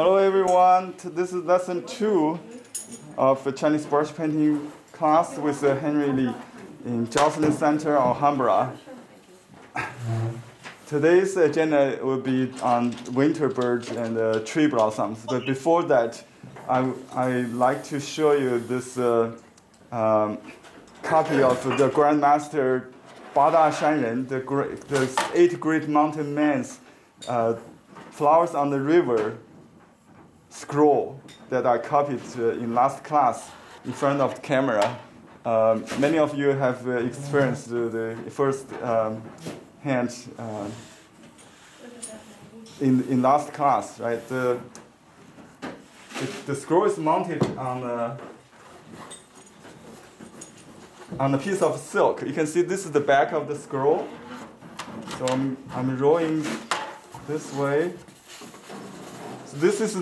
Hello everyone, this is lesson 2 of the Chinese brush painting class with Henry Lee in Joslyn Ctr or Hanbra. Today's agenda will be on winter birds and tree blossoms, but before that I like to show you this copy of the Grandmaster Bada Shanren, the 8 great mountain men's flowers on the river scroll that I copied in last class in front of the camera. Many of you have experienced the first hand in last class, right? The scroll is mounted on a piece of silk. You can see this is the back of the scroll. So I'm rolling this way. So this is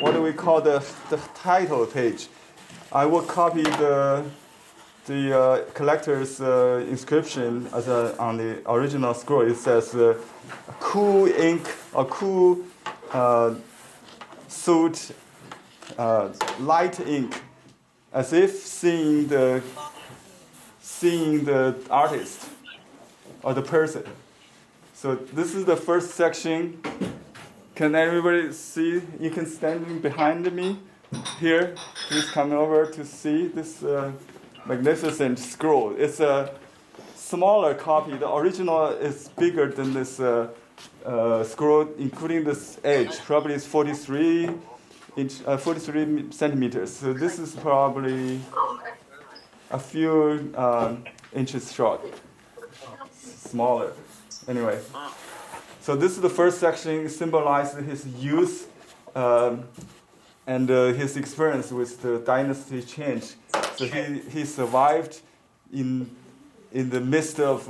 what we call the title page. I will copy the collector's inscription on the original scroll. It says cool ink or cool suit, light ink, as if seeing the artist or the person. So this is the first section. Can everybody see? You can stand behind me here. Please come over to see this magnificent scroll. It's a smaller copy. The original is bigger than this scroll, including this edge. Probably it's 43 centimeters. So this is probably a few inches short, smaller. Anyway. So this is the first section. Symbolizes his youth and his experience with the dynasty change. So he survived in the midst of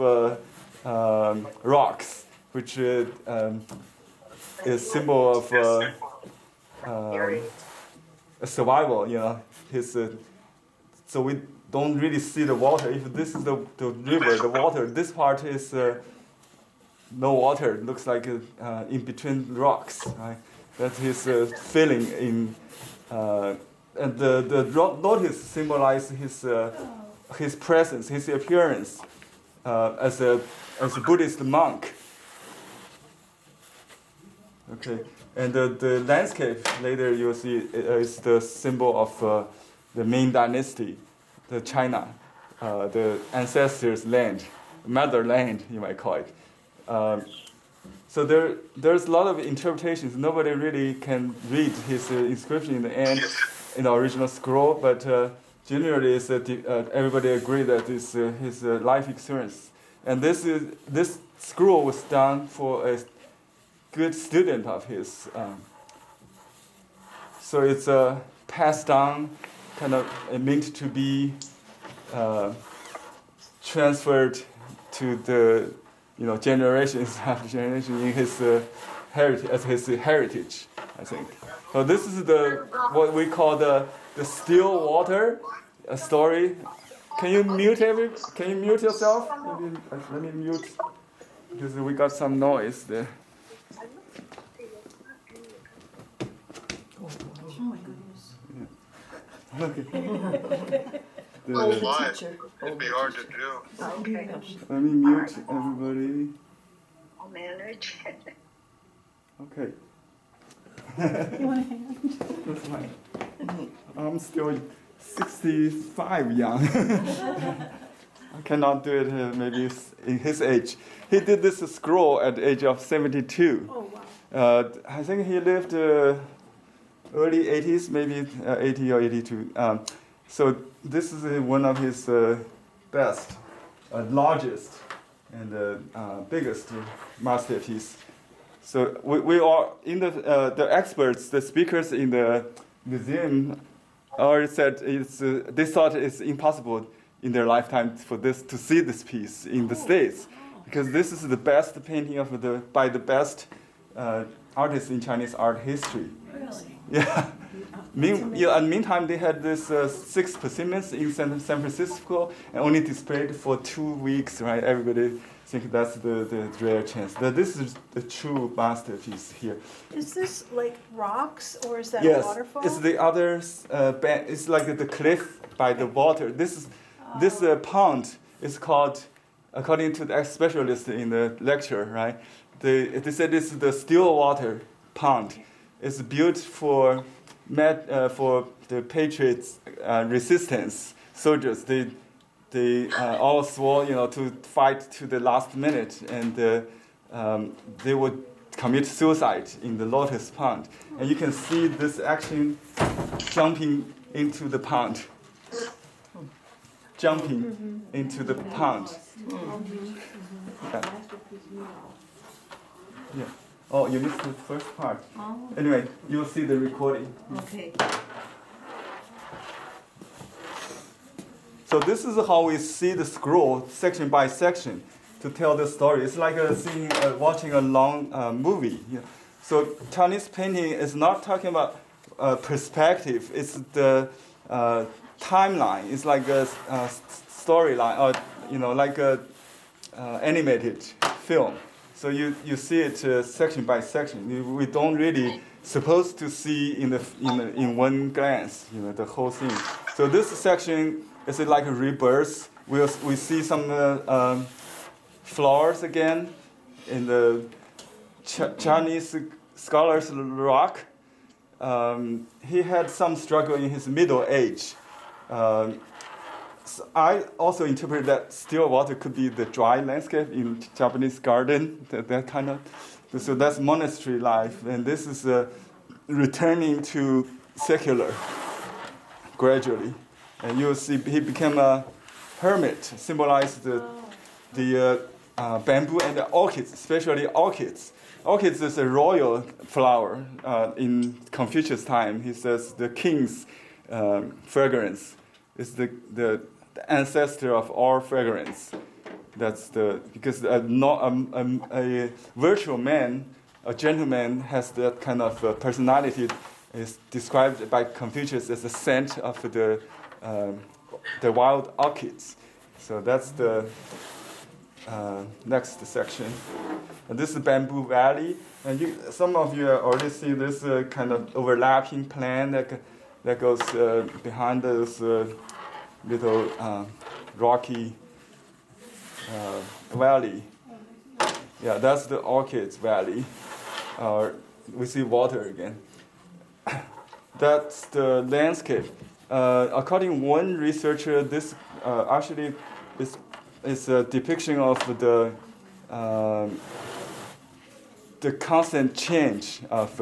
rocks, which is a symbol of a survival. You know, so we don't really see the water. If this is the river, the water, this part is no water. It looks like in between rocks. Right? That's his feeling in, and the lotus symbolizes his presence, his appearance as a Buddhist monk. Okay, and the landscape later you'll see is the symbol of the Ming Dynasty, the China, the ancestors' land, motherland you might call it. So there's a lot of interpretations. Nobody really can read his inscription in the end in the original scroll, but generally everybody agree that it's his life experience. And this scroll was done for a good student of his. So it's passed down, kind of meant to be transferred to the generations after generation in his heritage, as his heritage, I think. So this is what we call the still water story. Can you mute yourself? Maybe, let me mute because we got some noise there. Oh my goodness. Yeah. Okay. It'd be hard to do. Okay. Let me mute everybody. I'll manage. Okay. You want a hand? That's fine. I'm still 65 young. I cannot do it maybe in his age. He did this scroll at the age of 72. Oh, wow. I think he lived early 80s, maybe 80 or 82. So this is one of his best, largest, and biggest masterpiece. So we are in the experts, the speakers in the museum, already said they thought it's impossible in their lifetime to see this piece in the States, because this is the best painting by the best artists in Chinese art history. Really? Yeah. Meantime, they had this 6 specimens in San Francisco and only displayed for 2 weeks, right? Everybody think that's the rare chance. This is the true masterpiece here. Is this like rocks or is that Yes, a waterfall? it's the other it's like the cliff by the water. This pond is called, according to the specialist in the lecture, right? They said this is the still water pond. It's built for the Patriots resistance soldiers. They all swore, to fight to the last minute, and they would commit suicide in the lotus pond. And you can see this action jumping into the pond. Jumping into the pond. Yeah. Oh, you missed the first part. Anyway, you'll see the recording. Okay. So this is how we see the scroll section by section to tell the story. It's like watching a long movie. Yeah. So Chinese painting is not talking about perspective. It's the timeline. It's like a storyline, or like a animated film. So you see it section by section. We don't really supposed to see in one glance, the whole thing. So this section is like a rebirth. We see some flowers again in the Chinese scholar's rock. He had some struggle in his middle age. So I also interpret that still water could be the dry landscape in Japanese garden, that kind of. So that's monastery life, and this is returning to secular gradually. And you'll see he became a hermit, symbolized the bamboo and the orchids, especially orchids. Orchids is a royal flower. In Confucius' time, he says the king's fragrance is the ancestor of all fragrance. That's because a virtual man, a gentleman, has that kind of personality. Is described by Confucius as the scent of the wild orchids. So that's the next section. And this is Bamboo Valley, and some of you already see this kind of overlapping plan that goes behind those little rocky valley. Yeah, that's the Orchids Valley. We see water again. That's the landscape. According to one researcher, this actually is a depiction of the constant change of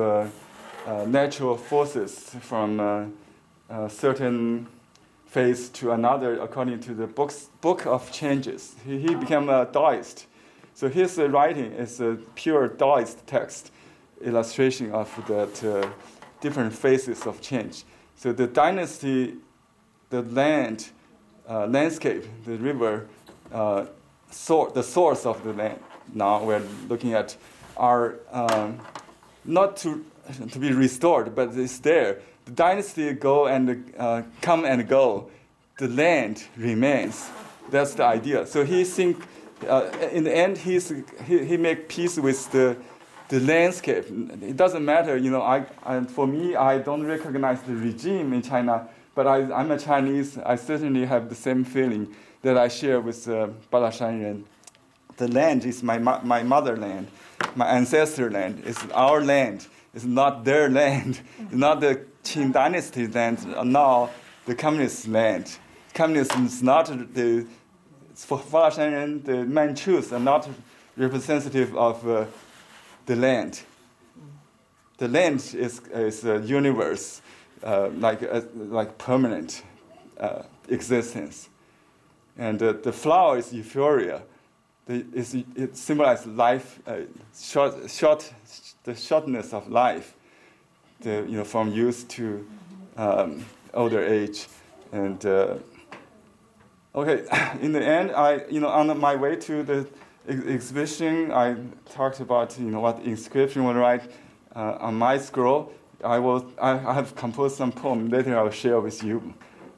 natural forces from a certain phase to another, according to the book of changes. He became a Taoist. So his writing is a pure Taoist text, illustration of that different phases of change. So the dynasty, the land, landscape, the river, the source of the land now we're looking at are not to be restored, but it's there. The dynasty go and come and go. The land remains. That's the idea. So he think in the end he make peace with the landscape. It doesn't matter, for me, I don't recognize the regime in China, but I'm a Chinese. I certainly have the same feeling that I share with Bada Shanren. The land is my motherland, my ancestor land. It's our land. It's not their land. It's not the Qing dynasty land. Now the communist land. Communism is not for Bada Shanren, the Manchus are not representative of the land. The land is a universe, like permanent existence, and the flower is euphoria. It symbolizes life, the shortness of life, from youth to older age, and okay. In the end, on my way to the exhibition, I talked about what inscription will write on my scroll. I have composed some poem. Later, I will share with you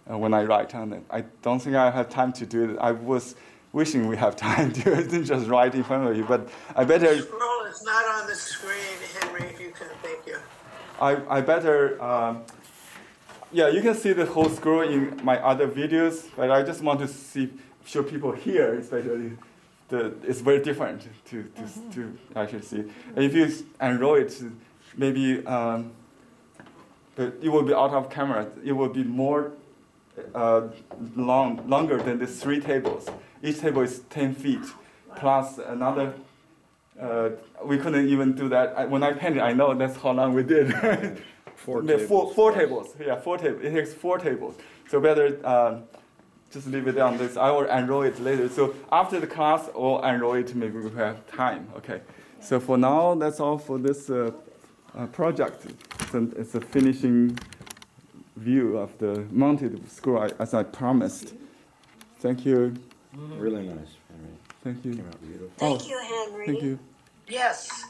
when I write on it. I don't think I have time to do it. I was wishing we have time to just write in front of you. But I better. Scroll is not on the screen, Henry. If you can, thank you. I better. Yeah, you can see the whole scroll in my other videos, but I just want to show people here, especially. It's very different to actually see. And if you enroll it, maybe but it will be out of camera. It will be more longer than the 3 tables. Each table is 10 feet, plus another. We couldn't even do that. When I painted, I know that's how long we did. Four tables. Yeah, 4 tables. It takes 4 tables. So better. Just leave it on this. I will enroll it later. So after the class, I'll enroll it. Maybe we have time. Okay. So for now, that's all for this project. It's a finishing view of the mounted scroll as I promised. Thank you. Really nice, Henry. Thank you. Came out beautiful. Thank you, Henry. Thank you. Yes.